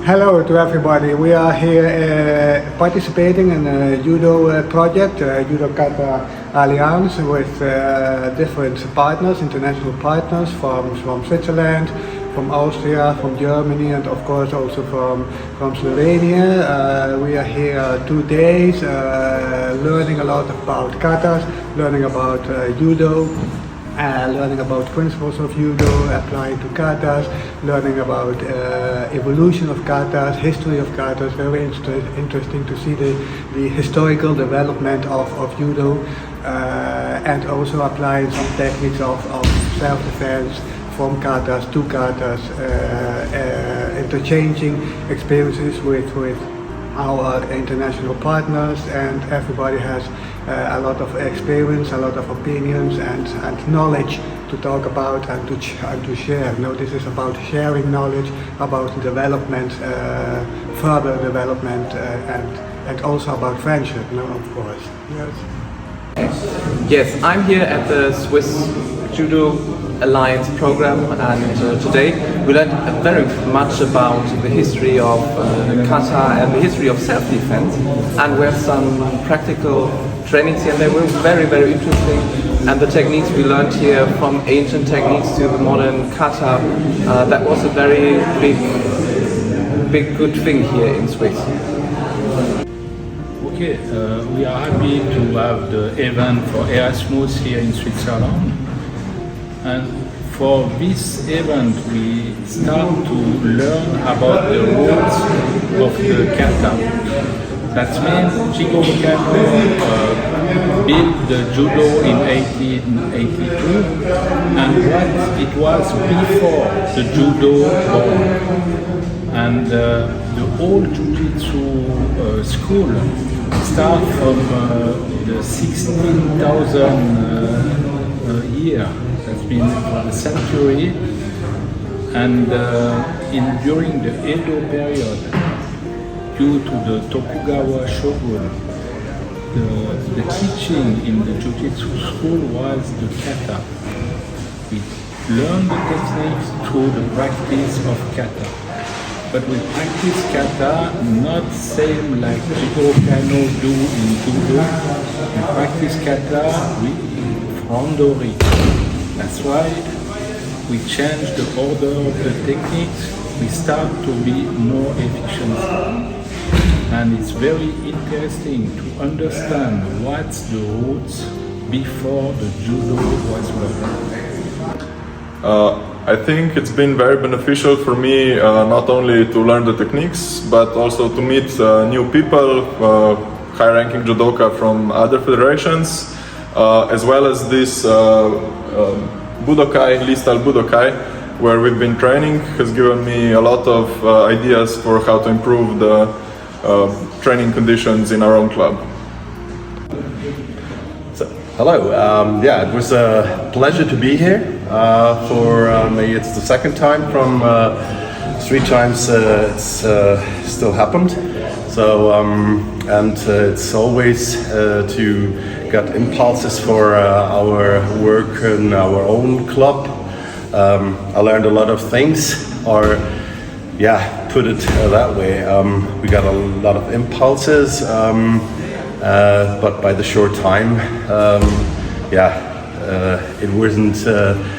Hello to everybody. We are here participating in a judo project, Judo Kata Alliance, with different partners, international partners from Switzerland, from Austria, from Germany, and of course also from Slovenia. We are here 2 days learning a lot about katas, learning about judo. Learning about principles of judo, applying to katas, learning about evolution of katas, history of katas. Very interesting to see the historical development of judo, and also applying some techniques of self-defense from katas to katas, interchanging experiences with our international partners, and everybody has a lot of experience, a lot of opinions and knowledge to talk about and to share. No, this is about sharing knowledge, about development, further development, and also about friendship, no, of course. Yes. Yes, I'm here at the Swiss Judo Alliance program, and today we learned very much about the history of kata and the history of self-defense, and we have some practical trainings here, and they were very interesting, and the techniques we learned here, from ancient techniques to the modern kata, that was a very big good thing here in Swiss. Okay, we are happy to have the event for Erasmus here in Switzerland. And for this event, we start to learn about the roots of the kata. That means Judo kata built the judo in 1882, and what it was before the judo born. And the old jiu-jitsu school start from the 16,000 year. That's been for the century, and during the Edo period, due to the Tokugawa shogun, the teaching in the jiu-jitsu school was the kata. We learned the techniques through the practice of kata, but we practice kata not same like Judo kata do in judo. We practice kata from the ring. That's why we change the order of the techniques. We start to be more efficient. And it's very interesting to understand what's the roots before the judo was learned. I think it's been very beneficial for me, not only to learn the techniques, but also to meet new people, high-ranking judoka from other federations, as well as this Budokai, Liestal Budokai, where we've been training, has given me a lot of ideas for how to improve the training conditions in our own club. So, hello, it was a pleasure to be here. For me, it's the second time from 3 times it's still happened. So, and it's always to get impulses for our work in our own club. I learned a lot of things, or put it that way. We got a lot of impulses, but by the short time, it wasn't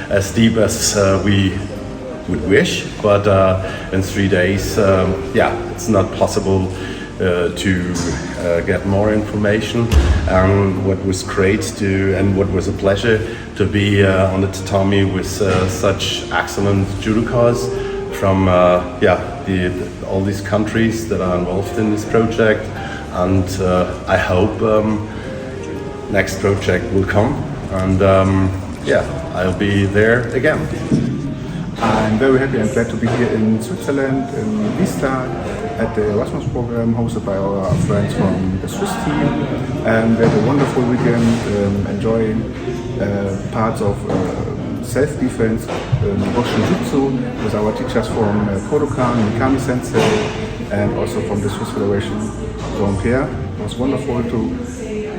as deep as we would wish. But in 3 days, it's not possible to get more information. And what was great and what was a pleasure to be on the tatami with such excellent judokas from all these countries that are involved in this project. And I hope next project will come, and I'll be there again. I'm very happy and glad to be here in Switzerland, in Liestal, at the Erasmus program hosted by our friends from the Swiss team. And we had a wonderful weekend, enjoying parts of self-defense, Jiu-Jitsu, with our teachers from Kodokan, Mikami Sensei, and also from the Swiss Federation, Jean-Pierre. It was wonderful to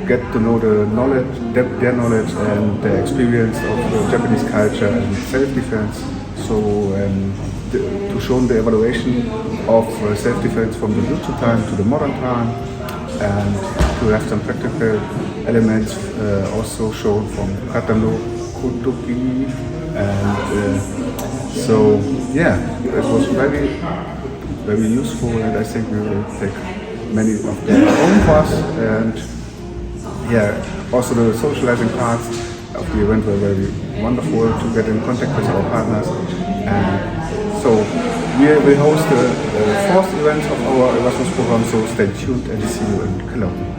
get to know their knowledge and their experience of the Japanese culture and self-defense. So to shown the evaluation of self-defense from the Jutsu time to the modern time, and to have some practical elements also shown from Katano, Kotoki, and so yeah, it was very useful, and I think we will take many of them home for us. And yeah, also the socializing parts of the event were very wonderful to get in contact with our partners. And so we will host the fourth event of our Erasmus program, so stay tuned and see you in Cologne.